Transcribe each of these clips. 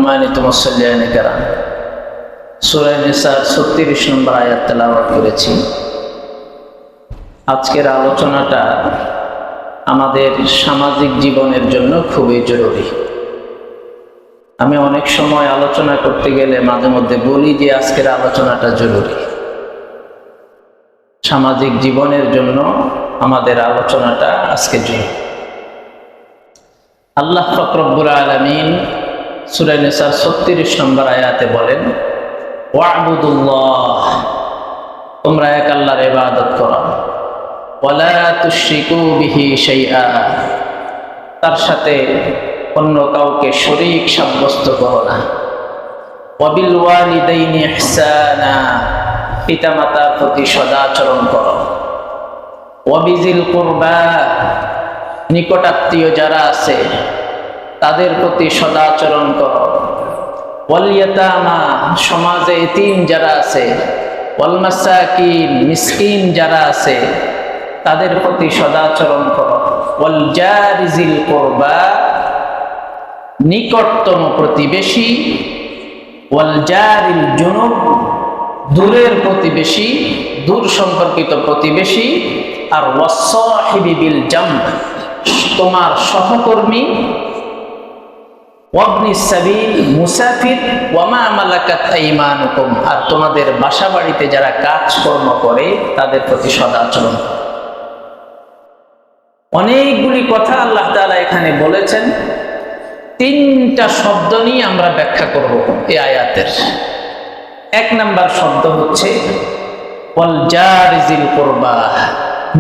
সম্মানিত মুসল্লিয়ানে কেরাম, সূরা নিসার ৩৬ নম্বর আয়াত তেলাওয়াত করেছি। আজকের আলোচনাটা আমাদের সামাজিক জীবনের জন্য খুবই জরুরি। আমি অনেক সময় আলোচনা করতে গেলে মাঝে মধ্যে বলি যে আজকের আলোচনাটা জরুরি। সামাজিক জীবনের জন্য আমাদের আলোচনাটা আজকে জরুরি। আল্লাহ পাক রব্বুল আলামিন সূরা নিসার ৩৬ নম্বর আয়াতে বলেন, ওয়া'বুদুল্লাহ, তোমরা এক আল্লাহর ইবাদত করো, ওয়ালা তুশরিকু বিহি শাইআ, তার সাথে অন্য কাউকে শরীক সাব্যস্ত করো না। ওয়াবিল ওয়ালিদাইনি ইহসানা, পিতামাতার প্রতি সদাচরণ করো। ওয়াবিজিল কুরবা, নিকটাত্মীয় যারা আছে তাদের প্রতি সদাচরণ করো। ওয়াল ইয়াতামা, সমাজে এতিম যারা আছে। ওয়াল মাসাকিন, মিসকিন যারা আছে তাদের প্রতি সদাচরণ করো। ওয়াল জারিজিল কুরবা, নিকটতম প্রতিবেশী। ওয়াল জারিল জুনুব, দূরের প্রতিবেশী, দূর সম্পর্কিত প্রতিবেশী। আর ওয়াসসাহিবি বিল জামব, তোমার সহকর্মী। ওয়াবনি সাবিল, মুসাফির। ওয়ামা মালাকাত আইমানুকুম, আর তোমাদের বাসা বাড়িতে যারা কাজকর্ম করে তাদের প্রতি সদাচরণ। অনেকগুলি কথা আল্লাহ তাআলা এখানে বলেছেন। তিনটা শব্দ নিয়ে আমরা ব্যাখ্যা করব এই আয়াতের। এক নাম্বার শব্দ হচ্ছে ওয়াল জারিজিল কুরবা,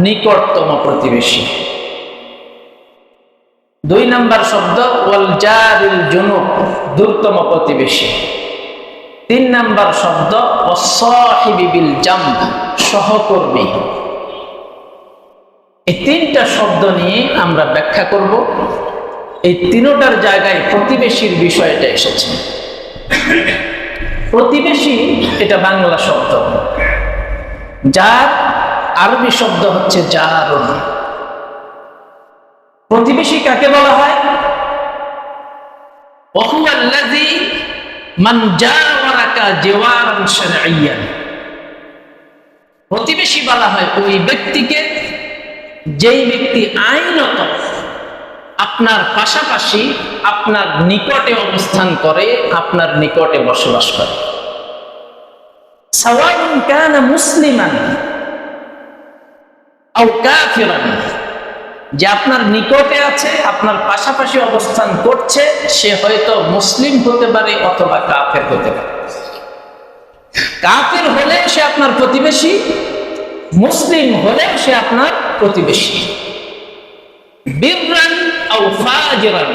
নিকটতম প্রতিবেশী। দুই নাম্বার শব্দ ওয়াল জারিল জুনুব, দূরতম প্রতিবেশী। তিন নাম্বার শব্দ ওয়াসসাহিবি বিল জামব, সহকর্মী। এই তিনটা শব্দ নিয়ে আমরা ব্যাখ্যা করব। এই তিনটার জায়গায় প্রতিবেশীর বিষয়টা এসেছে। প্রতিবেশী এটা বাংলা শব্দ, যার আরবি শব্দ হচ্ছে জারুন। প্রতিবেশী কাকে বলা হয়? ওয়াহুয়া আল্লাযী মান জাওয়ারাকা জিওয়ারান শারঈয়ান, প্রতিবেশী বলা হয় ওই ব্যক্তিকে যেই ব্যক্তি আইনত আপনার পাশাপাশি, আপনার নিকটে অবস্থান করে, আপনার নিকটে বসবাস করে। সাওয়াউন কানা মুসলিমান আও কাফিরান, যে আপনার নিকটে আছে, আপনার পাশাপাশি অবস্থান করছে, সে হয়তো মুসলিম হতে পারে অথবা কাফের হতে পারে। কাফের হলে সে আপনার প্রতিবেশী, মুসলিম হলে সে আপনার প্রতিবেশী। বিররান আও ফাজিরান,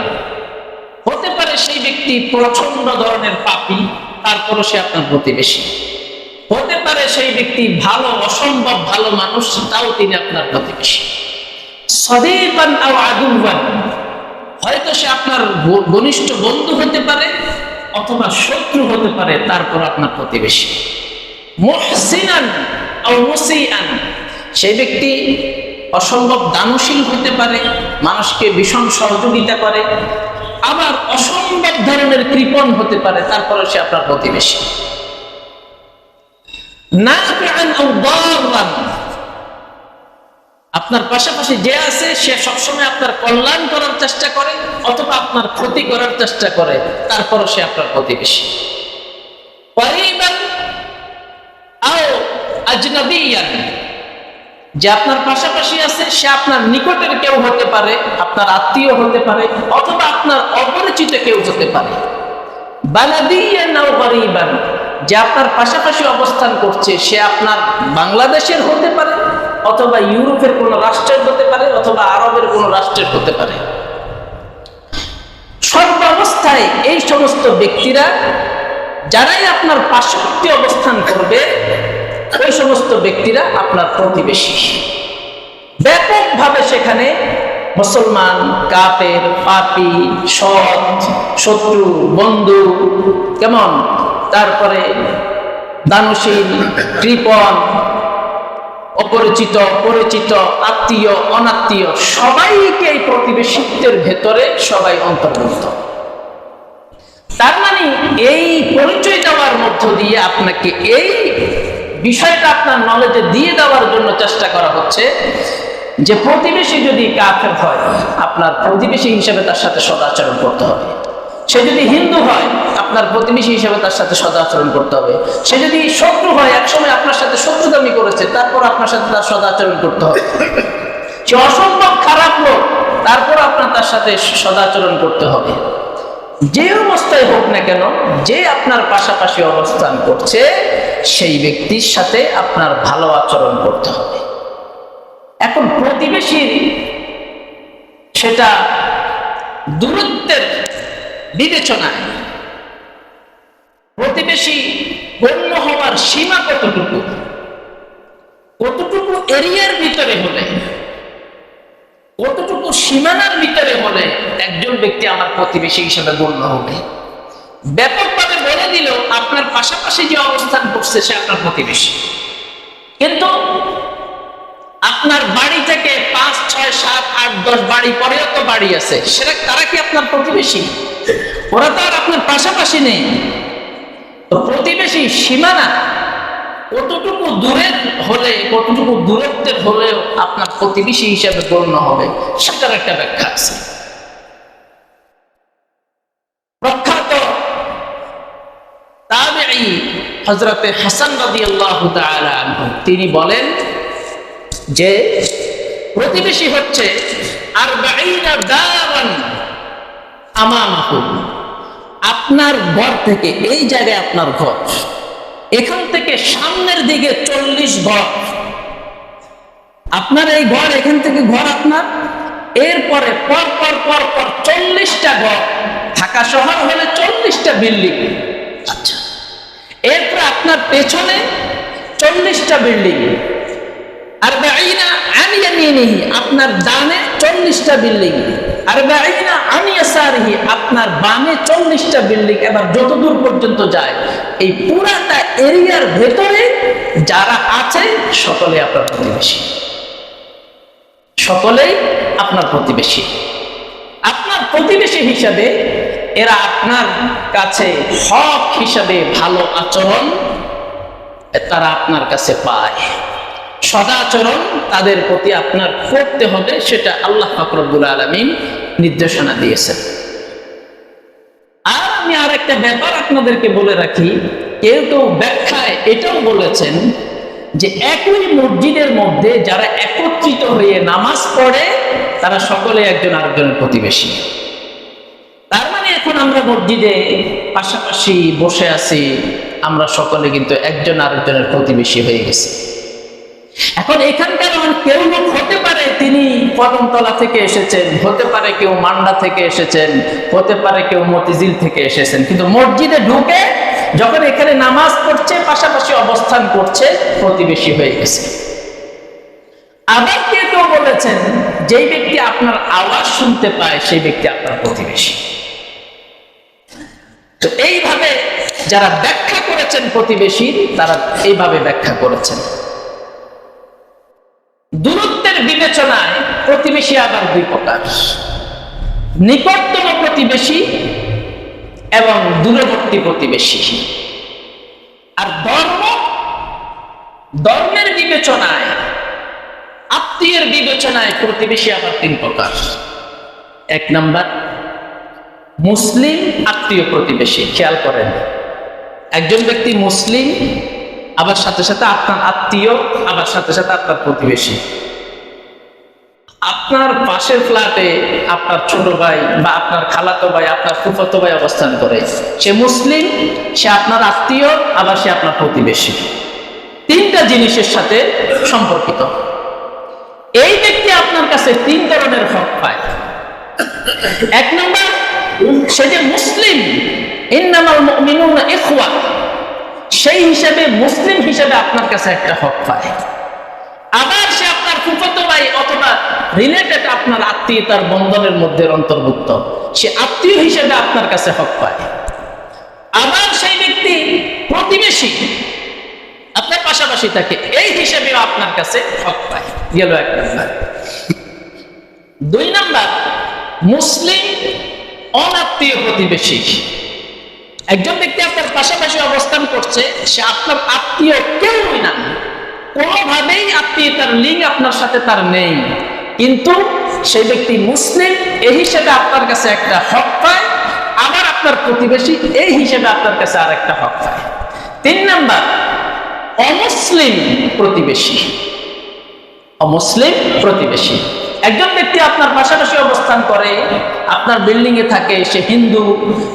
হতে পারে সেই ব্যক্তি প্রচন্ড ধরনের পাপী, তারপরও সে আপনার প্রতিবেশী। হতে পারে সেই ব্যক্তি ভালো, অসম্ভব ভালো মানুষ, তাও তিনি আপনার প্রতিবেশী। সাদীকান আও আদুওয়ান, হয়তো সে আপনার ঘনিষ্ঠ বন্ধু হতে পারে অথবা শত্রু হতে পারে, তারপর আপনার প্রতিবেশী। মুহসিনান আও মুসিআন, সেই ব্যক্তি অসম্ভব দানশীল হতে পারে, মানুষকে ভীষণ সহযোগিতা করে, আবার অসম্ভব ধরনের কৃপণ হতে পারে, তারপরে সে আপনার প্রতিবেশী। নাফিআন আও দাররান, আপনার পাশাপাশি যে আছে সে সবসময় আপনার কল্যাণ করার চেষ্টা করে অথবা আপনার ক্ষতি করার চেষ্টা করে, তারপরও সে আপনার প্রতিবেশী। করিবান আও আজনাবিয়ান, যে আপনার পাশাপাশি আছে সে আপনার নিকটের কেউ হতে পারে, আপনার আত্মীয় হতে পারে অথবা আপনার অপরিচিত কেউ হতে পারে। বালাদিয়ান আও গরিবান, যে আপনার পাশাপাশি অবস্থান করছে সে আপনার বাংলাদেশের হতে পারে অথবা ইউরোপের কোন রাষ্ট্রের হতে পারে অথবা আরবের কোন রাষ্ট্রের হতে পারে। সর্বাবস্থায় এই সমস্ত ব্যক্তিরা যারাই আপনার পার্শ্ববর্তী অবস্থান করবে, ওই সমস্ত ব্যক্তিরা আপনার প্রতিবেশী। ব্যাপকভাবে সেখানে মুসলমান, কাফের, পাপী, সৎ, শত্রু, বন্ধু, কেমন, তারপরে দানশীল, কৃপণ, অপরিচিত, পরিচিত, আত্মীয়, অনাত্মীয়, সবাইকে এই প্রতিবেশিত্বের ভেতরে সবাই অন্তর্ভুক্ত। তার মানে এই পরিচয় দেওয়ার মধ্য দিয়ে আপনাকে এই বিষয়টা আপনার নলেজে দিয়ে দেওয়ার জন্য চেষ্টা করা হচ্ছে যে প্রতিবেশী যদি কাফের হয়, আপনার প্রতিবেশী হিসেবে তার সাথে সদাচরণ করতে হবে। সে যদি হিন্দু হয়, আপনার প্রতিবেশী হিসেবে তার সাথে সদাচরণ করতে হবে। সে যদি শত্রু হয়, একসময় আপনার সাথে শত্রুতামি করেছে, তারপর আপনার সাথে তার সদাচরণ করতে হবে। সে অসম্ভব খারাপ লোক, তারপর আপনার তার সাথে সদাচরণ করতে হবে। যে অবস্থায় হোক না কেন, যে আপনার পাশাপাশি অবস্থান করছে, সেই ব্যক্তির সাথে আপনার ভালো আচরণ করতে হবে। এখন প্রতিবেশীর সেটা দূরত্বের বিবেচনায় প্রতিবেশী গণ্য হওয়ার সীমা কতটুকু, কতটুকু এরিয়ার ভিতরে হলে, কতটুকু সীমানার ভিতরে হলে একজন ব্যক্তি আমার প্রতিবেশী হিসেবে গণ্য হবে। ব্যাপকভাবে বলে দিল আপনার পাশাপাশি যে অবস্থান করছে সে আপনার প্রতিবেশী, কিন্তু আপনার বাড়ি থেকে 5, 6, 7, 8, 10 বাড়ি পরেও তো বাড়ি আছে, সেটা তারা কি আপনার প্রতিবেশী? ওরা তো আর আপনার পাশাপাশি নেই। তো প্রতিবেশী সীমানা কতটুকু দূরের হলে, কতটুকু দূরত্বের হলেও আপনার প্রতিবেশী হিসেবে গণ্য হবে, সেটার একটা ব্যাখ্যা আছে। প্রখ্যাত তাবেঈ হযরতে হাসান রাদিয়াল্লাহু তাআলা আনহু তিনি বলেন যে প্রতিবেশী হচ্ছে 40 দারান আমামাহু, আপনার ঘর থেকে, এই জায়গায় আপনার ঘর, এখান থেকে সামনের দিকে 40 ঘর, আপনার এই ঘর, এখান থেকে ঘর আপনার, এরপরে পর পর পর পর 40টা ঘর, ঢাকা শহর হলে 40টা বিল্ডিং। আচ্ছা, এরপর আপনার পেছনে 40টা বিল্ডিং, আর বাঈনা আন ইয়ামিনিহি, আপনার ডানে 40টা বিল্ডিং, আর বাঈনা আন ইয়াসারিহি, আপনার বামে 40টা বিল্ডিং। এবার যতদূর পর্যন্ত যায়, এই পুরাটা এরিয়ার ভেতরে যারা আছে সকলে আপনার প্রতিবেশী, সকলেই আপনার প্রতিবেশী। আপনার প্রতিবেশী হিসাবে এরা আপনার কাছে হক হিসাবে ভালো আচরণ তারা আপনার কাছে পায়। সদাচরণ তাদের প্রতি আপনার করতে হবে, সেটা আল্লাহ পাক রব্বুল আলামিন নির্দেশনা দিয়েছেন। আর আমি আর একটা ব্যাপার আপনাদেরকে বলে রাখি, কেউ কেউ ব্যাখ্যায় এটাও বলেছেন যে একই মসজিদের মধ্যে যারা একত্রিত হয়ে নামাজ পড়ে তারা সকলে একজন আরেকজনের প্রতিবেশী। তার মানে এখন আমরা মসজিদে পাশাপাশি বসে আছি, আমরা সকলে কিন্তু একজন আরেকজনের প্রতিবেশী হয়ে গেছি। এখন এখানকার কেউ লোক হতে পারে তিনি কদমতলা থেকে এসেছেন, হতে পারে কেউ মান্ডা থেকে এসেছেন, হতে পারে কেউ মতিঝিল থেকে এসেছেন, কিন্তু মসজিদে ঢুকে যখন এখানে নামাজ পড়ছে, পাশাপাশি অবস্থান করছে, প্রতিবেশী হয়ে গেছে। আবার কেউ কেউ বলেছেন যেই ব্যক্তি আপনার আওয়াজ শুনতে পায় সেই ব্যক্তি আপনার প্রতিবেশী। তো এইভাবে যারা ব্যাখ্যা করেছেন প্রতিবেশী, তারা এইভাবে ব্যাখ্যা করেছেন। দূরত্বের বিবেচনায় প্রতিবেশী আবার দুই প্রকার, নিকটতম প্রতিবেশী এবং দূরবর্তী প্রতিবেশী। আর ধর্মের বিবেচনায়, আত্মীয়ের বিবেচনায় প্রতিবেশী আবার তিন প্রকার। এক নাম্বার মুসলিম আত্মীয় প্রতিবেশী। খেয়াল করেন, একজন ব্যক্তি মুসলিম, আবার সাথে সাথে আপনার আত্মীয়, আবার সাথে সাথে আপনার প্রতিবেশী। আপনার পাশের ফ্ল্যাটে আপনার ছোট ভাই বা আপনার খালাতো ভাই, আপনার ফুফাতো ভাই অবস্থান করে, সে মুসলিম, সে আপনার আত্মীয়, আবার সে আপনার প্রতিবেশী। তিনটা জিনিসের সাথে সম্পর্কিত। এই ব্যক্তি আপনার কাছে তিন ধরনের হক পায়। এক নম্বর, সে যে মুসলিম, ইন্নামাল মুমিনুনা ইখওয়া, সেই হিসাবে মুসলিম হিসাবে আপনার কাছে একটা হক পায়। আবার সে আপনার ফুফাতো ভাই অথবা রিলেটেড, আপনার আত্মীয়তার বন্ধনের মধ্যে অন্তর্ভুক্ত, সে আত্মীয় হিসেবে আপনার কাছে হক পায়। আবার সেই ব্যক্তি প্রতিবেশী, আপনার পাশাপাশি থাকে, এই হিসেবেও আপনার কাছে হক পায়। গেল এক নাম্বার। দুই নাম্বার, মুসলিম অনাত্মীয় প্রতিবেশী। একজন ব্যক্তি আপনার পাশাপাশি অবস্থান করছে, সে আপনার আত্মীয় কেউই না, কোনোভাবেই আত্মীয়তার লিঙ্ক আপনার সাথে তার নেই, কিন্তু সেই ব্যক্তি মুসলিম এই হিসেবে আপনার কাছে একটা হক পায়, আবার আপনার প্রতিবেশী এই হিসেবে আপনার কাছে আর একটা হক পায়। 3 নাম্বার, অমুসলিম প্রতিবেশী। অমুসলিম প্রতিবেশী, একজন ব্যক্তি আপনার পাশাপাশি অবস্থান করে, আপনার বিল্ডিং এ থাকে, সে হিন্দু,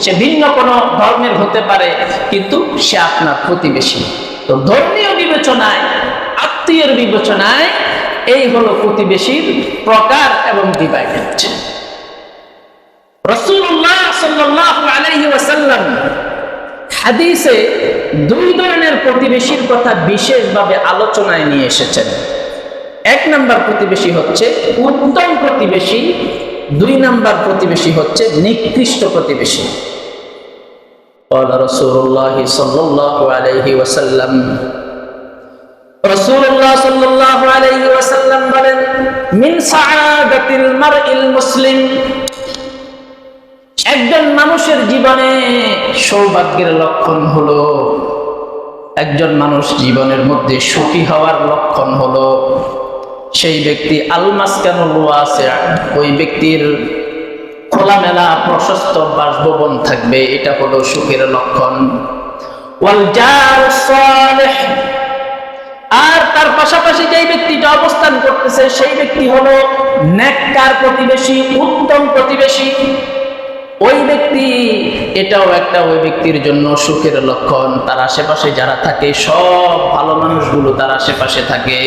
সে ভিন্ন কোনো ধর্মের হতে পারে, কিন্তু সে আপনার প্রতিবেশী। তো ধর্মীয় বিবেচনায়, আত্মীয়ের বিবেচনায় এই হলো প্রতিবেশীর প্রকার এবং ডিভাইডেড। রাসূলুল্লাহ সাল্লাল্লাহু আলাইহি ওয়াসাল্লাম হাদিসে 2 ধরনের প্রতিবেশীর কথা বিশেষভাবে আলোচনায় নিয়ে এসেছেন। 1 নাম্বার প্রতিবেশী হচ্ছে উত্তম প্রতিবেশী, 2 নাম্বার প্রতিবেশী হচ্ছে নিকৃষ্ট প্রতিবেশী। قال رسول الله صلى الله عليه وسلم, রাসূলুল্লাহ সাল্লাল্লাহু আলাইহি ওয়াসাল্লাম বলেন, মিন সাআদাতিল মারইল মুসলিম, একজন মানুষের জীবনে সৌভাগ্যের লক্ষণ হলো, একজন মানুষ জীবনের মধ্যে সুখী হওয়ার লক্ষণ হলো সেই ব্যক্তি আল মাসকানুল ওয়াসি', ওই ব্যক্তির খোলামেলা প্রশস্ত বাসভবন থাকবে, এটা হলো সুখের লক্ষণ। ওয়াল জারুস সালিহ, আর তার পাশাপাশি যেই ব্যক্তিটা অবস্থান করতেছে সেই ব্যক্তি হলো নেককার প্রতিবেশী, উত্তম প্রতিবেশী। ওই ব্যক্তি, এটাও একটা ওই ব্যক্তির জন্য সুখের লক্ষণ, তার আশেপাশে যারা থাকে সব ভালো মানুষগুলো তার আশেপাশে থাকে,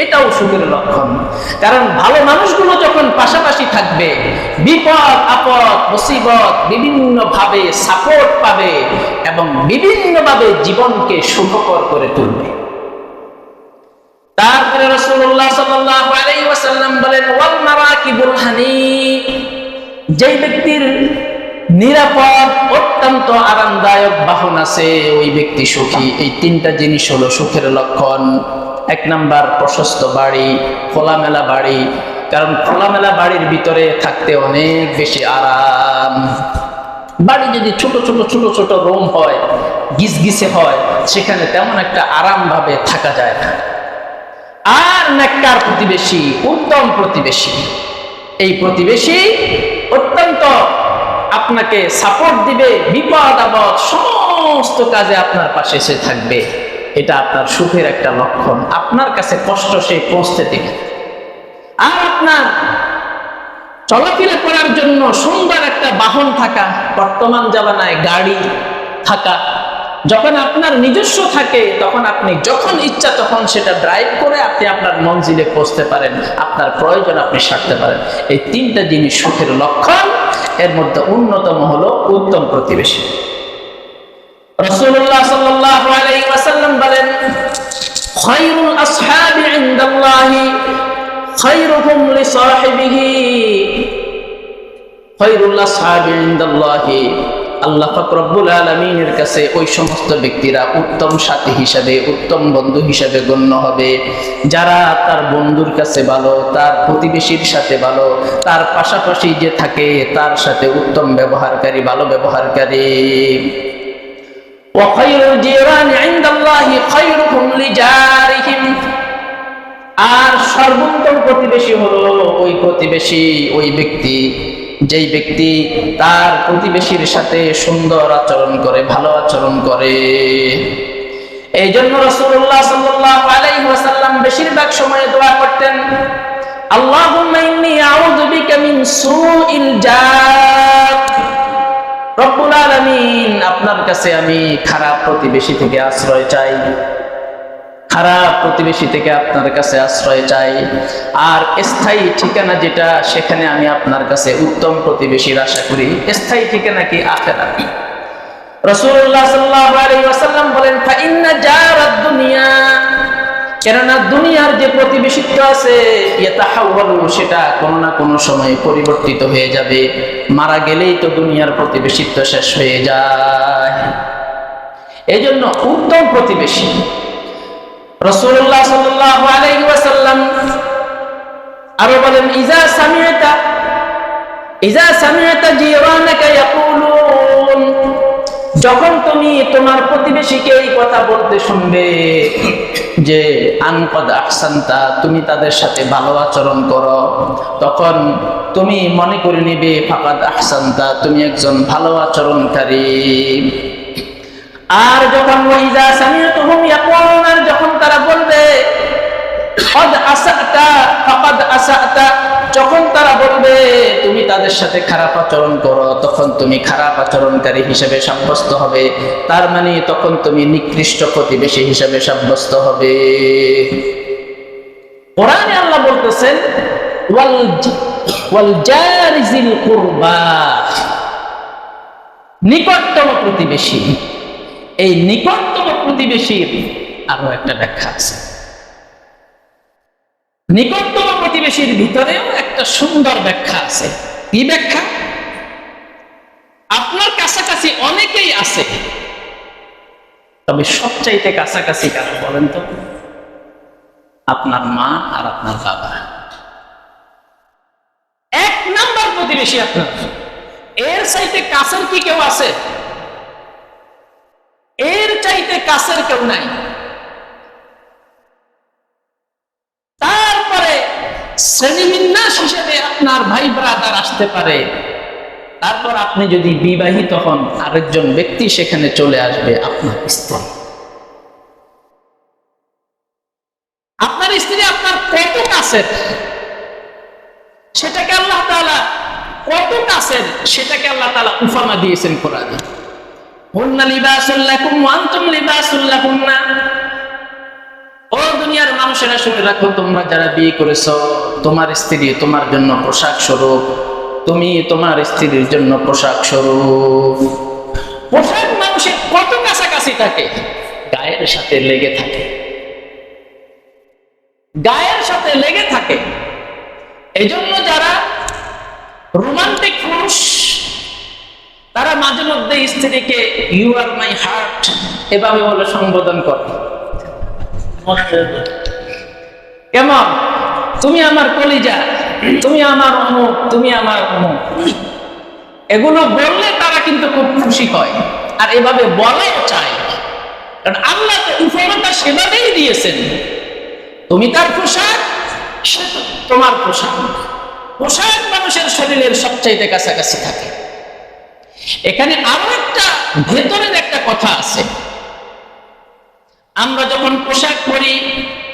এটাও সুখের লক্ষণ। কারণ ভালো মানুষগুলো যখন পাশাপাশি থাকবে, বিপদ আপদ মুসিবত বিভিন্নভাবে সাপোর্ট পাবে এবং বিভিন্নভাবে জীবনকে সুখকর করে তুলবে। তারপরে রাসূলুল্লাহ সাল্লাল্লাহু আলাইহি ওয়াসাল্লাম বলেন, ওয়াল মারাকিবুল হানি, যেই ব্যক্তির নিরাপদ অত্যন্ত আরামদায়ক বাহন আছে ওই ব্যক্তি সুখী। এই 3টা জিনিস হলো সুখের লক্ষণ। 1 নাম্বার প্রশস্ত বাড়ি, খোলামেলা বাড়ি, কারণ খোলামেলা বাড়ির ভিতরে থাকতে অনেক বেশি আরাম। বাড়ি যদি ছোট ছোট ছোট ছোট রুম হয়, গিজগিজে হয়, সেখানে তেমন একটা আরাম ভাবে থাকা যায় না। আর নেককার প্রতিবেশী, উত্তম প্রতিবেশী, এই প্রতিবেশী অত্যন্ত আপনাকে সাপোর্ট দিবে, বিপদ আপদ সমস্ত কাজে আপনার পাশে এসে থাকবে, এটা আপনার সুখের একটা লক্ষণ। আপনার কাছে কষ্ট সে পৌঁছতে দিবে। আর আপনার চলাফেরা করার জন্য সুন্দর একটা বাহন থাকা, বর্তমান জামানায় গাড়ি থাকা, যখন আপনার নিজস্ব থাকে তখন আপনি যখন ইচ্ছা তখন সেটা ড্রাইভ করে আপনি আপনার মঞ্জিলে পৌঁছতে পারেন, আপনার প্রয়োজন আপনি সারতে পারেন। এই 3টা জিনিস সুখের লক্ষণ। এর মধ্যে অন্যতম হলো উত্তম প্রতিবেশী। রাসূলুল্লাহ সাল্লাল্লাহু আলাইহি ওয়াসাল্লাম বলেন, খায়রুল আসহাবি ইনদাল্লাহি খায়রুহুম লিসাহিবিহি, খায়রুল আসহাবি ইনদাল্লাহি, আল্লাহ পাক রব্বুল আলামিনের কাছে ওই সমস্ত ব্যক্তিরা উত্তম সাথী হিসাবে, উত্তম বন্ধু হিসাবে গণ্য হবে যারা তার বন্ধুর কাছে ভালো, তার প্রতিবেশীর সাথে ভালো, তার পাশাপাশি যে থাকে তার সাথে উত্তম ব্যবহারকারী, ভালো ব্যবহারকারী। ওয়া খায়রুল জিরানি ইনদাল্লাহি খায়রুহুম লিজারিহিম, আর সর্বোত্তম প্রতিবেশী হলো ওই প্রতিবেশী, ওই ব্যক্তি যেই ব্যক্তি তার প্রতিবেশীর সাথে সুন্দর আচরণ করে, ভালো আচরণ করে। এই জন্য রাসূলুল্লাহ সাল্লাল্লাহু আলাইহি ওয়াসাল্লাম বেশিরভাগ সময় দোয়া করতেন, আল্লাহুম্মা ইন্নী আউযু বিকা মিন সুইল জার, রব্বুল আলামিন আপনার কাছে আমি খারাপ প্রতিবেশী থেকে আশ্রয় চাই, খারাপ প্রতিবেশী থেকে আপনার কাছে আশ্রয় চাই। আর স্থায়ী ঠিকানা যেটা, সেখানে আমি আপনার কাছে উত্তম প্রতিবেশীর আশা করি। স্থায়ী ঠিকানা কি? আখিরাত। রাসূলুল্লাহ সাল্লাল্লাহু আলাইহি ওয়াসাল্লাম বলেন, ফা ইন্না জারাদ দুনিয়া, কেননা দুনিয়ার যে প্রতিবেশিত্ব আছে, ইয়াতাহাওয়ালু, সেটা কোনো না কোনো সময় পরিবর্তিত হয়ে যাবে। মারা গেলেই তো দুনিয়ার প্রতিবেশিত্ব শেষ হয়ে যায়। এজন্য উত্তম প্রতিবেশী। রাসূলুল্লাহ সাল্লাল্লাহু আলাইহি ওয়াসাল্লাম আরো বলেন, ইজা সামি'তা জিরানাকা ইয়াকুলুন, যখন তুমি তোমার প্রতিবেশীকে এই কথা বলতে শুনবে যে আনকদ আহসানতা, তুমি তাদের সাথে ভালো আচরণ করো, তখন তুমি মনে করে নিবে ফাকাদ আহসানতা, তুমি একজন ভালো আচরণকারী। আর যখন ওয়াইজা সামিআতুহুম ইয়াকুলুন, আর যখন তারা বলবে কদ আসাতা ফাকাদ আসাতা, যখন তারা বলবে তুমি তাদের সাথে খারাপ আচরণ করো, তখন তুমি খারাপ আচরণকারী হিসেবে সাব্যস্ত হবে। তার মানে তখন তুমি নিকৃষ্ট প্রতিবেশী হিসেবে সাব্যস্ত হবে। কোরআনে আল্লাহ বলতেছেন ওয়াল জারিজিল কুরবা, নিকটতম প্রতিবেশী। এই নিকটতম প্রতিবেশীর আরো একটা ব্যাখ্যা আছে। নিকটতম প্রতিবেশীর ভিতরেও একটা সুন্দর ব্যাখ্যা আছে। কি ব্যাখ্যা? আপনার কাছাকাছি অনেকেই আছে, তবে সবচাইতে কাছাকাছি কারা বলেন তো? আপনার মা আর আপনার বাবা। এক নাম্বার প্রতিবেশী আপনার। এর চাইতে কাছের কি কেউ আছে? এর চাইতে কাছের কেউ নাই। তারপরে শ্রেণীবিন্যাস হিসেবে আপনার ভাই ব্রাদার আসতে পারে। তারপর আপনি যদি বিবাহিত হন, আরেকজন ব্যক্তি সেখানে চলে আসবে, আপনার স্ত্রী। আপনার স্ত্রী আপনার কত কাছের সেটাকে আল্লাহ তাআলা, কত কাছের সেটাকে আল্লাহ তাআলা উপমা দিয়েছেন কোরআনে। হুন্না লিবাসুল লাকুম ওয়া আনতুম লিবাসুল লাহুন্না। ও দুনিয়ার মানুষেরা শুনে রাখো, তোমরা যারা বিয়ে করেছো, তোমার স্ত্রী তোমার জন্য পোশাক স্বরূপ, তুমি তোমার স্ত্রীর জন্য পোশাক স্বরূপ। পোশাক মানুষের কত কাছাকাছি থাকে? গায়ের সাথে লেগে থাকে, গায়ের সাথে লেগে থাকে। এই জন্য যারা রোমান্টিক পুরুষ, তারা মাঝে মধ্যে স্ত্রীকে ইউ আর মাই হার্ট এভাবে বলে সম্বোধন করে। কেমন? তুমি আমার কলিজা, তুমি আমার অমুক, তুমি আমার অমুক। এগুলো বললে তারা কিন্তু খুব খুশি হয়, আর এভাবে বলেও চায়। কারণ আল্লাহ তো উপমাটা সেভাবেই দিয়েছেন। তুমি তার পোশাক, সে তোমার পোশাক। পোশাক মানুষের শরীরের সবচাইতে কাছাকাছি থাকে। এখানে আরো একটা ভেতরের একটা কথা আছে। আমরা যখন পোশাক পরি,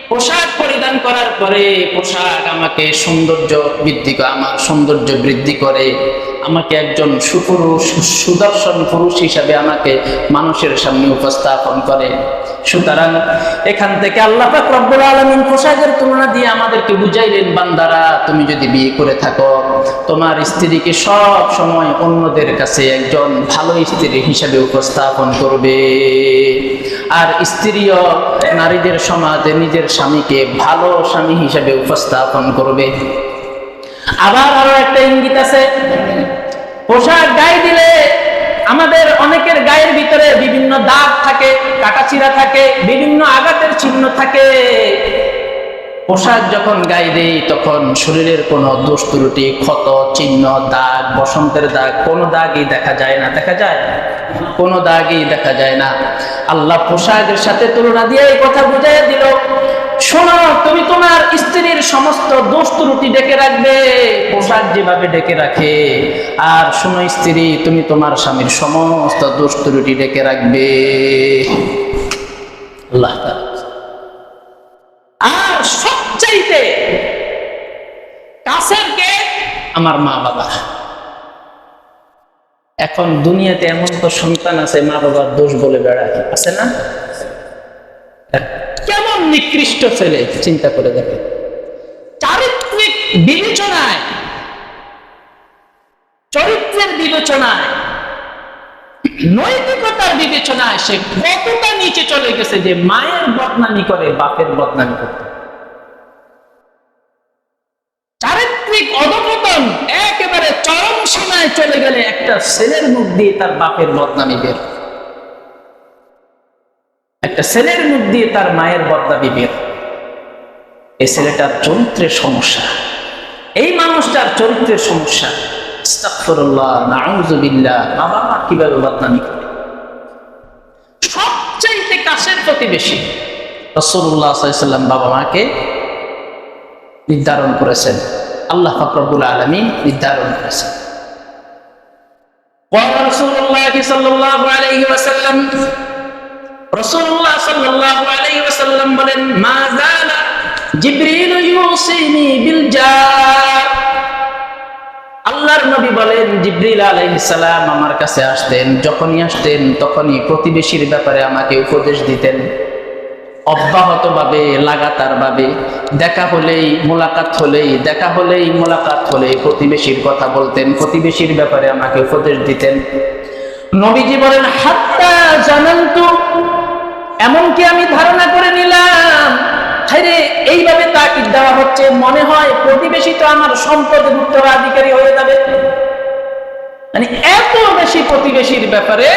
পোশাক পরিধান করার পরে পোশাক আমাকে সৌন্দর্য বৃদ্ধি করে, আমার সৌন্দর্য বৃদ্ধি করে, আমাকে একজন সুপুরুষ, সুদর্শন পুরুষ হিসাবে আমাকে মানুষের সামনে উপস্থাপন করে। সুতরাং এখান থেকে আল্লাহ পাক রব্বুল আলামিন পোশাকের তুলনা দিয়ে আমাদেরকে বুঝাইলেন, বান্দারা তুমি যদি বিয়ে করে থাকো, তোমার স্ত্রীকে সব সময় অন্যদের কাছে একজন ভালো স্ত্রী হিসাবে উপস্থাপন করবে। আর স্ত্রীও নারীদের সমাজে নিজের স্বামীকে ভালো স্বামী হিসাবে উপস্থাপন করবে। আবার আরো একটা ইঙ্গিত আছে, পোশাক গায়ে দিলে আমাদের অনেকের গায়ের ভিতরে বিভিন্ন দাগ থাকে, কাটাছিড়া থাকে, বিভিন্ন আঘাতের চিহ্ন থাকে। পোশাক যখন গায়ে দেই তখন শরীরের কোনো দোষ ত্রুটি, ক্ষত, চিহ্ন, দাগ, বসন্তের দাগ, কোনো দাগই দেখা যায় না। দেখা যায়? কোনো দাগই দেখা যায় না। আল্লাহ পোশাকের সাথে তুলনা দিয়ে এই কথা বুঝাইয়া দিল, শোনো, তুমি তোমার স্ত্রীর সমস্ত দোষ ত্রুটি ডেকে রাখবে পোশাক যেভাবে ডেকে রাখে। আর শোনো স্ত্রী, তুমি তোমার স্বামীর সমস্ত দোষ ত্রুটি ডেকে রাখবে। আল্লাহ তাআলা। আর সবচাইতে কাছের কে? আমার মা বাবা। এখন দুনিয়াতে এমন তো সন্তান আছে মা বাবার দোষ বলে বেড়ায়, আছে না? কেমন নিকৃষ্ট ছেলে, চিন্তা করে দেখে। চারিত্রিক বিবেচনায়, চরিত্রের বিবেচনায়, নৈতিকতার বিবেচনায় সে কতটা নিচে চলে গেছে যে মায়ের বদনামি করে, বাপের বদনামি করতে। চারিত্রিক অধঃপতন একেবারে চরম সীমায় চলে গেলে একটা ছেলের মুখ দিয়ে তার বাপের বদনামি বের, একটা ছেলের মুখ দিয়ে তার মায়ের বদনামি বের। এই ছেলেটার চরিত্রের সমস্যা, এই মানুষটার চরিত্রের সমস্যা। আস্তাগফিরুল্লাহ, নাউযুবিল্লাহ। বাবা মা কিভাবে বদনামি করে? প্রতিবেশী? রাসূলুল্লাহ সাল্লাল্লাহু আলাইহি ওয়াসাল্লাম বাবা মাকে নির্ধারণ করেছেন, আল্লাহ পাক রব্বুল আলামিন নির্ধারণ করেছেন। রাসূলুল্লাহ সাল্লাল্লাহু আলাইহি ওয়াসাল্লাম, রাসূলুল্লাহ সাল্লাল্লাহু আলাইহি ওয়াসাল্লাম বলেন, মা যালা জিবরিল ইউসিনি বিল জার। আল্লাহর নবী বলেন, জিবরিল আলাইহিস সালাম আমার কাছে আসতেন, যখনই আসতেন তখনই প্রতিবেশীর ব্যাপারে আমাকে উপদেশ দিতেন। অব্যাহতভাবে, লাগাতারভাবে, দেখা হলেই মোলাকাত হলেই প্রতিবেশীর কথা বলতেন, প্রতিবেশীর ব্যাপারে আমাকে উপদেশ দিতেন। নবীজি বলেন, হাত্তা জানান্তু, এমনকি আমি ধারণা করে নিলাম, হায়রে এইভাবে তাকিদ দেওয়া হচ্ছে, মনে হয় প্রতিবেশী তো আমার সম্পদের উত্তরাধিকারী হয়ে যাবে। মানে এত বেশি প্রতিবেশীর ব্যাপারে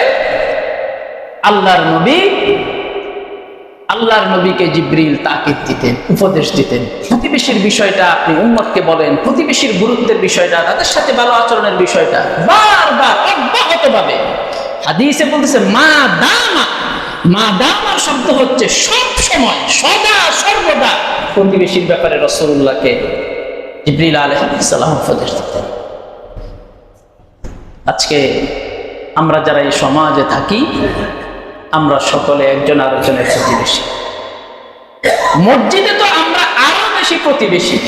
আল্লাহর নবীকে জিবরিল তাকিদ দিতেন, উপদেশ দিতেন। প্রতিবেশীর বিষয়টা আপনি উম্মতকে বলেন, প্রতিবেশীর গুরুত্বের বিষয়টা, তাদের সাথে ভালো আচরণের বিষয়টা বারবার অব্যাহতভাবে। হাদিসে বলতেছে মা দামা শব্দ হচ্ছে সব সময়, সদা সর্বদা প্রতিবেশীর ব্যাপারে রাসূলুল্লাহকে জিবরিল আলাইহিস সালাম উপদেশ দিতেন। আজকে আমরা যারা এই সমাজে থাকি, আমরা সকলে একজন আরেকজনের প্রতিবেশী। মসজিদে তো আমরা আরো বেশি প্রতিবেশী,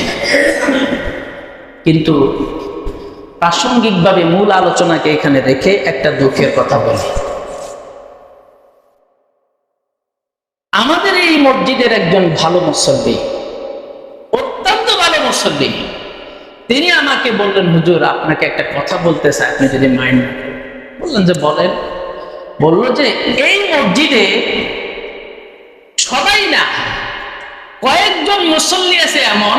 কিন্তু প্রাসঙ্গিকভাবে মূল আলোচনাকে এখানে রেখে একটা দুঃখের কথা বলি। আমাদের এই মসজিদের একজন ভালো মুসল্লি, অত্যন্ত ভালো মুসল্লি, তিনি আমাকে বললেন, হুজুর আপনাকে একটা কথা বলতে চাই, আপনি যদি মাইন্ড না করেন। বললেন যে বলেন। বললো যে এই মসজিদে সবাই না, কয়েকজন মুসল্লি আছে এমন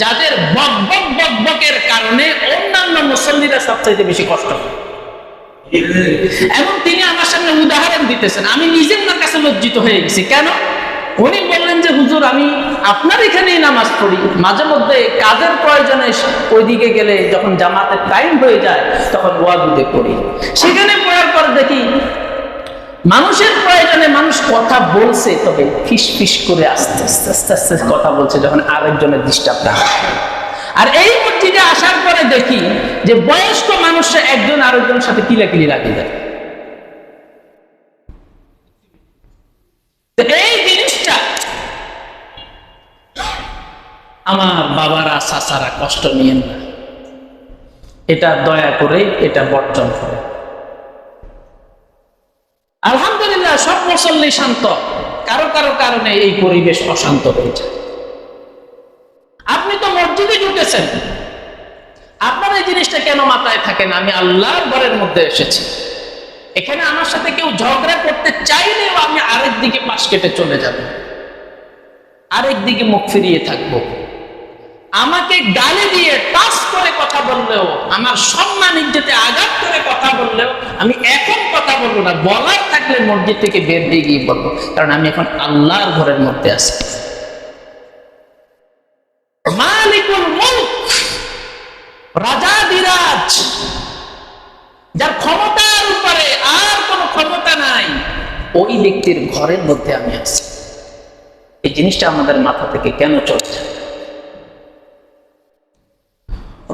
যাদের বকবকের কারণে অন্যান্য মুসল্লিরা সবচাইতে বেশি কষ্ট পায়। এবং তিনি আমার সামনে উদাহরণ দিতেছেন, আমি নিজে ওনার কাছে লজ্জিত হয়ে গেছি। কেন? উনি বললেন যে হুজুর আমি আপনার এখানেই নামাজ পড়ি, মাঝে মধ্যে কাজের প্রয়োজনে ওইদিকে গেলে যখন জামাতের টাইম হয়ে যায় তখন ওয়াজুদে পড়ি, সেখানে পড়ার পর দেখি মানুষের প্রয়োজনে মানুষ কথা বলছে, তবে ফিস ফিস করে আস্তে আস্তে কথা বলছে, যখন আরেকজনের ডিস্টার্ব না হয়। আর এই মসজিদে আসার পরে দেখি যে বয়স্ক মানুষরা একজন আরেকজনের সাথে কিলাকিলি লাগিয়ে দেয়। এই জিনিসটা আমার বাবারা চাচারা কষ্ট নিয়েন না, এটা দয়া করে এটা বর্জন করে। আলহামদুলিল্লাহ সব মুসল্লি শান্ত, কারো কারো কারণে এই পরিবেশ অশান্ত হয়ে যায়। আপনি তো মসজিদে ঢুকেছেন, আপনার এই জিনিসটা কেন মাথায় থাকে না? আমি আল্লাহর ঘরের মধ্যে এসেছি, এখানে আমার সাথে কেউ ঝগড়া করতে চাইলেও আমি আরেক দিকে পাশ কেটে চলে যাব, আরেক দিকে মুখ ফিরিয়ে থাকবো। আমাকে গালি দিয়ে টাচ করে কথা বললেও, আমার সম্মান ইজ্জতে আঘাত করে কথা বললেও আমি এখন কথা বলবো না, বলার থাকলে মসজিদ থেকে বের দিয়ে গিয়ে বলবো, কারণ আমি এখন আল্লাহর ঘরের মধ্যে আছি। মালিকুল মুলক, রাজাধিরাজ, যার ক্ষমতার উপরে আর কোনো ক্ষমতা নাই, ওই ব্যক্তির ঘরের মধ্যে আমি আছি। এই জিনিসটা আমাদের মাথা থেকে কেন চলছে?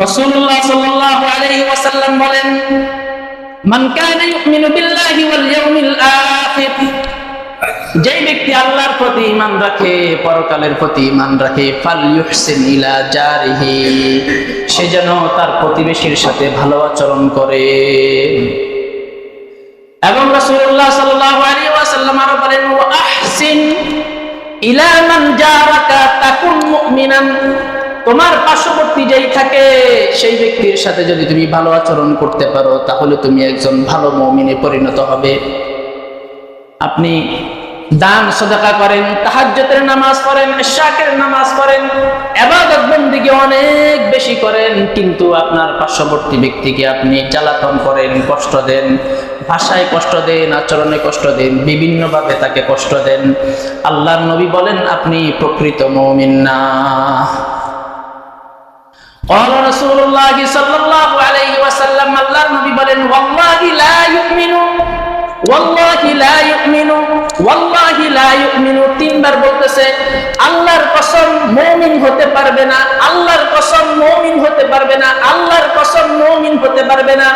রাসূলুল্লাহ সাল্লাল্লাহু আলাইহি ওয়াসাল্লাম বলেন, মান কানা ইউমিনু বিল্লাহি ওয়াল ইয়াউমিল আখির, যে ব্যক্তি আল্লাহর প্রতি ঈমান রাখে, পরকালের প্রতি ঈমান রাখে, ফালইউহসিন ইলা জারিহি, সে যেন তার প্রতিবেশীর সাথে ভালো আচরণ করে। এবং রাসূলুল্লাহ সাল্লাল্লাহু আলাইহি ওয়াসাল্লাম আরো বলেন, ওয়া আহসিন ইলা মান জারাকা তাকুন মুমিনান, তোমার পার্শ্ববর্তী যেই থাকে সেই ব্যক্তির সাথে যদি তুমি ভালো আচরণ করতে পারো তাহলে তুমি একজন ভালো মুমিনে পরিণত হবে। আপনি দান সদকা করেন, তাহাজ্জুদের নামাজ পড়েন, ইশরাকের নামাজ পড়েন, ইবাদত বন্দেগী অনেক বেশি করেন, কিন্তু আপনার পার্শ্ববর্তী ব্যক্তিকে আপনি জ্বালাতন করেন, কষ্ট দেন, ভাষায় কষ্ট দেন, আচরণে কষ্ট দেন, বিভিন্নভাবে তাকে কষ্ট দেন, আল্লাহর নবী বলেন আপনি প্রকৃত মুমিন না। قال رسول الله صلى الله عليه وسلم, আল্লাহর নবী বলেন, ওয়াল্লাহি লা ইউমিনু ওয়াল্লাহি লা ইউমিনু, তিনবার বলতেছে আল্লাহর কসম মুমিন হতে পারবে না, আল্লাহর কসম মুমিন হতে পারবে না, আল্লাহর কসম মুমিন হতে পারবে না।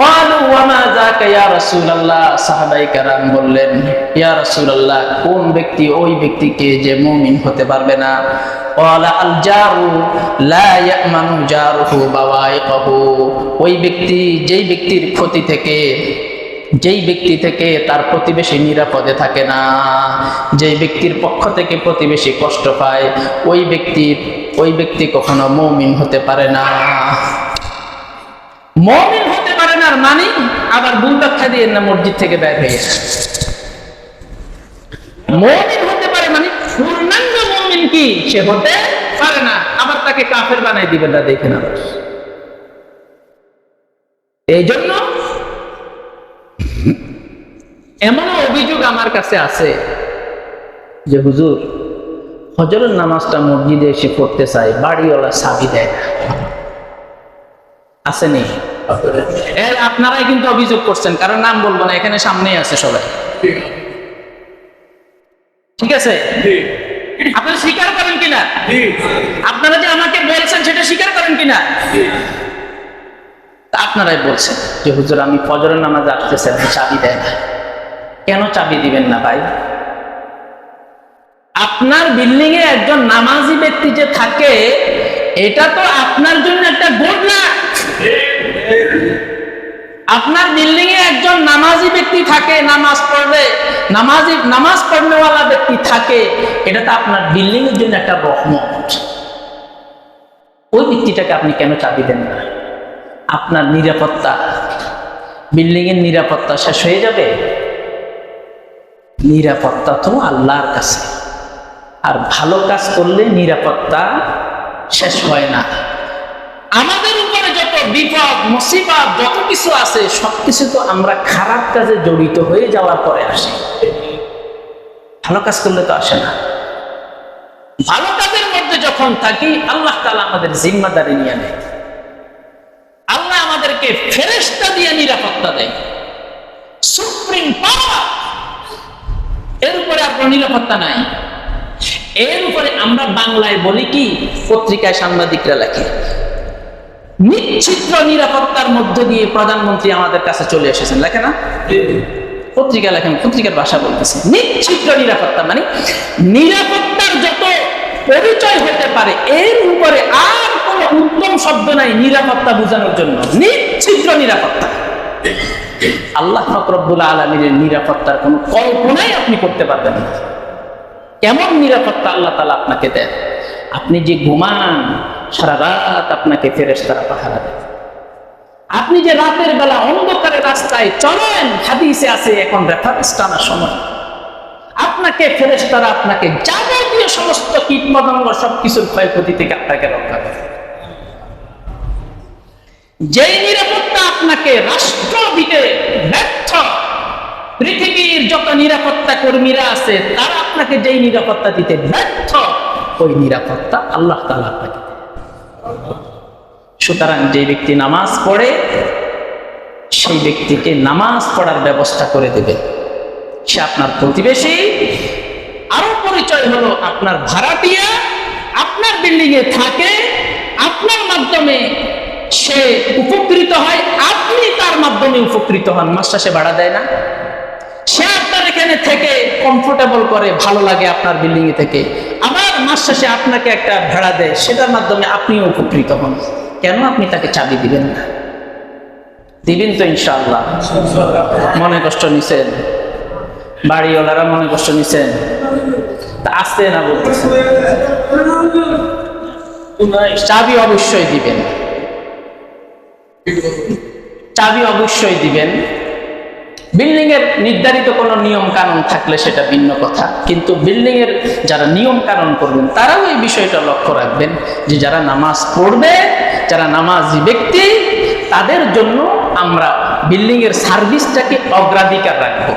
ক্বালু ওয়া মা যাকা ইয়া রাসূলুল্লাহ, সাহাবায়ে কেরাম বললেন ইয়া রাসূলুল্লাহ, কোন ব্যক্তি ওই ব্যক্তিকে যে মুমিন হতে পারবে না? ক্বালা আল জারু লা ইয়ামানু জারুহু বাওয়াইকাহু, ওই ব্যক্তি যেই ব্যক্তির ক্ষতি থেকে, যেই ব্যক্তি থেকে তার প্রতিবেশী নিরাপদে থাকে না, যেই ব্যক্তির পক্ষ থেকে প্রতিবেশী কষ্ট পায়, ওই ব্যক্তি কখনো মুমিন হতে পারে না। মুমিন হতে পারে না মানে আবার ভুল ব্যাখ্যা দিয়ে না মসজিদ থেকে বের হয়ে যায়। মুমিন হতে পারে মানে পূর্ণাঙ্গ মুমিন কি সে হতে পারে না, আবার তাকে কাফের বানাই দিবেন না, দেখে না। এই জন্য এমন অভিযোগ আমার কাছে আছে যে হুজুর ফজরের নামাজটা মসজিদে এসে পড়তে চাই, বাড়িওয়ালা চাবি দেয় না। আসেনি? এর আপনারাই কিন্তু অভিযোগ করছেন, কারণ নাম বলবো না, এখানে সামনেই আছে সবাই। ঠিক আছে, আপনারা স্বীকার করেন কিনা? আপনারা যে আমাকে বলছেন সেটা স্বীকার করেন কিনা? আপনারাই বলছেন যে হুজুর আমি ফজরের নামাজ আসতেছি, আপনি চাবি দেয় না। কেন চাবি দিবেন না ভাই? আপনার বিল্ডিং এ একজন নামাজি ব্যক্তি যে থাকে, এটা তো আপনার জন্য একটা গুড লাক। আপনার বিল্ডিং এ একজন নামাজি ব্যক্তি থাকে, নামাজ পড়বে, নামাজ পড়নেওয়ালা ব্যক্তি থাকে, এটা তো আপনার বিল্ডিং এর জন্য একটা রহমত। ওই ব্যক্তিটাকে আপনি কেন চাবি দেন না? আপনার নিরাপত্তা, বিল্ডিং এর নিরাপত্তা শেষ হয়ে যাবে। নিরাপত্তা তো আল্লাহর কাছে, আর ভালো কাজ করলে নিরাপত্তা শেষ হয় না। আমাদের উপরে যত বিপদ মুসিবত যত কিছু আছে, সবকিছু তো আমরা খারাপ কাজে জড়িত হয়ে যাওয়ার পরে আসে, ভালো কাজ করলে তো আসে না। ভালো কাজের মধ্যে যখন থাকি, আল্লাহ তাআলা আমাদের জিম্মাদারি নিয়ে নেয়। আল্লাহ আমাদেরকে ফেরেশতা দিয়ে নিরাপত্তা দেয়, সুপ্রিম পাওয়ার। এর উপরে আপনার নিরাপত্তা নাই। এর উপরে আমরা বাংলায় বলি কি, পত্রিকায় সাংবাদিকরা লেখে নিশ্চিদ্র নিরাপত্তার মধ্য দিয়ে প্রধানমন্ত্রী আমাদের কাছে চলে এসেছেন, লেখে না? পত্রিকা লেখেন, পত্রিকার ভাষা বলতেছে নিশ্চিদ্র নিরাপত্তা, মানে নিরাপত্তার যত পরিচয় হতে পারে এর উপরে আর কোনো উত্তম শব্দ নাই নিরাপত্তা বোঝানোর জন্য। নিশ্চিদ্র নিরাপত্তা। আল্লাহ রব্বুল আলামিনের নিরাপত্তার কোনো কল্পনাই আপনি করতে পারবেন না। কেমন নিরাপত্তা আল্লাহ তাআলা আপনাকে দেন? আপনি যে ঘুমান, সারা রাত আপনাকে ফেরেশতারা পাহারা দেয়। আপনি যে রাতের বেলা অন্ধকারে রাস্তায় চলেন, হাদিসে আছে এখন রেফারেন্স টানার সময়, আপনাকে ফেরেশতারা আপনাকে যাবতীয় সমস্ত কীটপতঙ্গ সবকিছুর ক্ষয়ক্ষতি থেকে আপনাকে রক্ষা করে। যেই নিরাপত্তা আপনাকে রাষ্ট্র দিতে ব্যর্থ, পৃথিবীর যত নিরাপত্তা কর্মীরা আছে তারা আপনাকে যেই নিরাপত্তা দিতে ব্যর্থ, ওই নিরাপত্তা আল্লাহ তাআলা আপনাকে দেয়। সুতরাং যে ব্যক্তি নামাজ পড়ে, সেই ব্যক্তিকে নামাজ পড়ার ব্যবস্থা করে দেবে। সে আপনার প্রতিবেশী, আরো পরিচয় হলো আপনার ভাড়াটিয়া, আপনার বিল্ডিং এ থাকে, আপনার মাধ্যমে সে উপকৃত হয়, আপনি তার মাধ্যমে উপকৃত হন। মাসটা সে ভাড়া দেয় না, সে আপনার এখানে থেকে কমফোর্টেবল করে, ভালো লাগে আপনার বিল্ডিং এ থেকে, আবার মাস শেষে আপনাকে একটা ভাড়া দেয়, সেটার মাধ্যমে আপনিও উপকৃত হন। কেন আপনি তাকে চাবি দিবেন না? দিবেন তো ইনশাআল্লাহ। মনে কষ্ট নিছেন, বাড়িওয়ালারা মনে কষ্ট নিছেন, তা আসতে না বলতেছেন, চাবি অবশ্যই দিবেন, চাবি অবশ্যই দিবেন। বিল্ডিং এর নির্ধারিত কোনো নিয়ম কানুন থাকলে সেটা ভিন্ন কথা, কিন্তু বিল্ডিং এর যারা নিয়ম কানুন করবেন তারাও এই বিষয়টা লক্ষ্য রাখবেন যে যারা নামাজ পড়বে, যারা নামাজি ব্যক্তি, তাদের জন্য আমরা বিল্ডিং এর সার্ভিসটাকে অগ্রাধিকার রাখবো।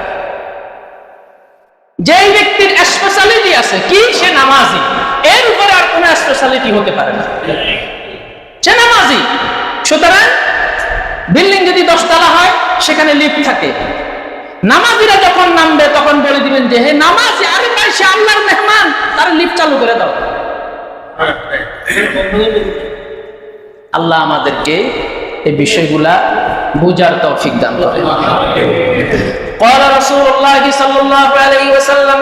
যেই ব্যক্তির স্পেশালিটি আছে কি, সে নামাজি, এর উপরে আর কোনো স্পেশালিটি হতে পারে না, সে নামাজি। সুতরাং বিল্ডিং যদি 10 তলা হয়, সেখানে লিফট থাকে, নামাজিরা যখন নামবে তখন বলে দিবেন যে হে নামাজি, আরে ভাই সে আল্লাহর মেহমান, তার লিফট চালু করে দাও। আল্লাহ আমাদেরকে এই বিষয়গুলা বুঝার তৌফিক দান করেন। قال رسول الله صلى الله عليه وسلم,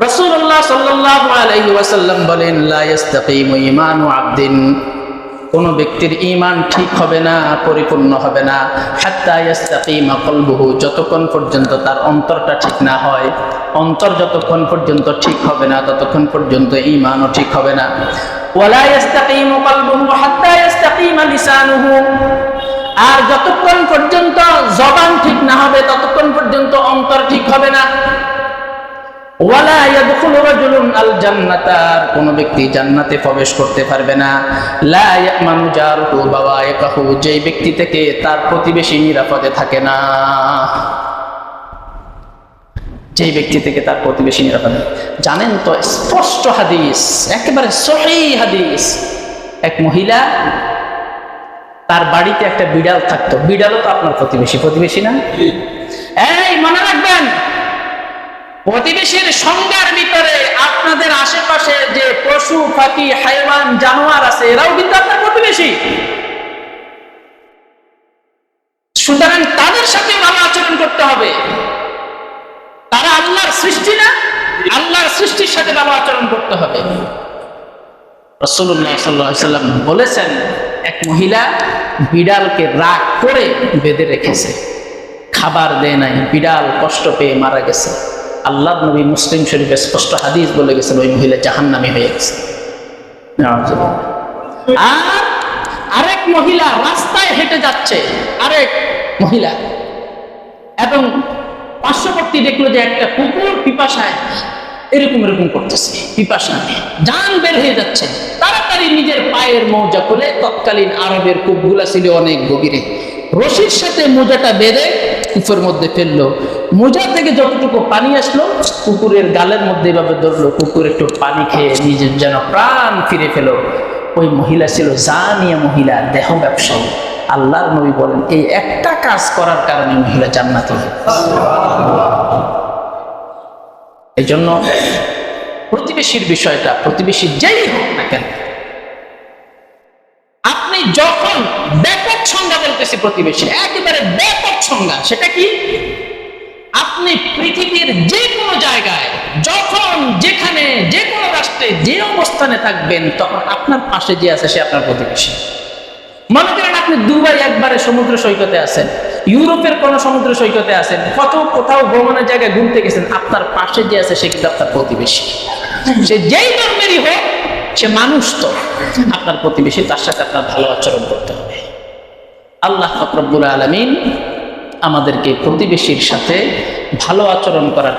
রাসূলুল্লাহ সাল্লাল্লাহু আলাইহি ওয়াসাল্লাম বলেন, লা ইস্তাকিমু ঈমানু আবদিন, কোন ব্যক্তির ঈমান ঠিক হবে না, পরিপূর্ণ হবে না, হাত্তা ইস্তাকিমা কলবুহু, যতক্ষণ পর্যন্ত তার অন্তরটা ঠিক না হয়। অন্তর যতক্ষণ পর্যন্ত ঠিক হবে না ততক্ষণ পর্যন্ত ঈমানও ঠিক হবে না। ওয়ালা ইস্তাকিমু কলবুহু হাত্তা ইস্তাকিমা লিসানুহু, আর যতক্ষণ পর্যন্ত জবান ঠিক না হবে ততক্ষণ পর্যন্ত অন্তর ঠিক হবে না। ওয়ালা ইয়াদখুলু রাজুলুন আল জান্নাতা, কোন ব্যক্তি জান্নাতে প্রবেশ করতে পারবে না। লা ইয়ামানু জারুহু বাওয়াইকাহু, যেই ব্যক্তি থেকে তার প্রতিবেশী নিরাপদে থাকে না। যেই ব্যক্তি থেকে তার প্রতিবেশী নিরাপদে, জানেন তো স্পষ্ট হাদিস, একেবারে সহিহ হাদিস, এক মহিলা তার বাড়িতে একটা বিড়াল থাকতো। বিড়ালও তো আপনার প্রতিবেশী, প্রতিবেশী না? এই মনে রাখবেন, প্রতিবেশীর সংজ্ঞার ভিতরে আপনাদের আশেপাশে যে পশু পাখি হাইওয়ান জানোয়ার আছে এরাও কিন্তু আপনার প্রতিবেশী। সুতরাং তাদের সাথে ভালো আচরণ করতে হবে। তারা আল্লাহর সৃষ্টি না? আল্লাহর সৃষ্টির সাথে ভালো আচরণ করতে হবে। রাসূলুল্লাহ সাল্লাল্লাহু আলাইহি ওয়াসাল্লাম বলেছেন, এক মহিলা বিড়ালকে রাগ করে বেঁধে রেখেছে, খাবার দেয় নাই, বিড়াল কষ্ট পেয়ে মারা গেছে। আল্লাহর নবী মুসলিম শরীফে স্পষ্ট হাদিস বলে গেছেন ওই মহিলা জাহান্নামী হয়ে গেছে। আর আরেক মহিলা রাস্তায় হেঁটে যাচ্ছে, আরেক মহিলা, এবং পার্শ্ববর্তী দেখলো যে একটা কুকুর পিপাসায় এরকম করতেছে, পিপাসা জান বের হয়ে যাচ্ছে। তাড়াতাড়ি নিজের পায়ের মোজা খুলে, তৎকালীন আরবের কূপগুলা ছিল অনেক গভীরে, রশির সাথে মোজাটা বেঁধে কূপের মধ্যে ফেললো। মোজা থেকে যতটুকু পানি আসলো কুকুরের গালের মধ্যে এভাবে ধরলো, কুকুর একটু পানি খেয়ে নিজের যেন প্রাণ ফিরে ফেলো। ওই মহিলা ছিল জানিয়া মহিলা, দেহ ব্যবসায়ী। আল্লাহর নবী বলেন এই একটা কাজ করার কারণে মহিলা জান্নাতে। এই জন্য প্রতিবেশীর বিষয়টা, প্রতিবেশী যেই হোক না কেন, আপনি যখন ব্যাপক সংজ্ঞা বলতেছি প্রতিবেশী, একেবারে ব্যাপক সংজ্ঞা, সেটা কি? আপনি পৃথিবীর যে কোনো জায়গায়, যখন যেখানে, যে কোনো রাষ্ট্রে যে অবস্থানে থাকবেন, তখন আপনার পাশে যে আছে সে আপনার প্রতিবেশী। মনে করেন আপনি দুবাই একবারে সমুদ্র সৈকতে আছেন, ইউরোপের কোন সমুদ্র সৈকতে আছেন, কোথাও ভ্রমণের জায়গায় ঘুরতে গেছেন, আপনার পাশে যে আছে সে কিন্তু আপনার প্রতিবেশী। সে যেই ধর্মেরই হোক, সে মানুষ তো আপনার প্রতিবেশী, তার সাথে আপনার ভালো আচরণ করতে হবে। আল্লাহ পাক রব্বুল আলামিন আমাদেরকে প্রতিবেশীর সাথে ভালো আচরণ করার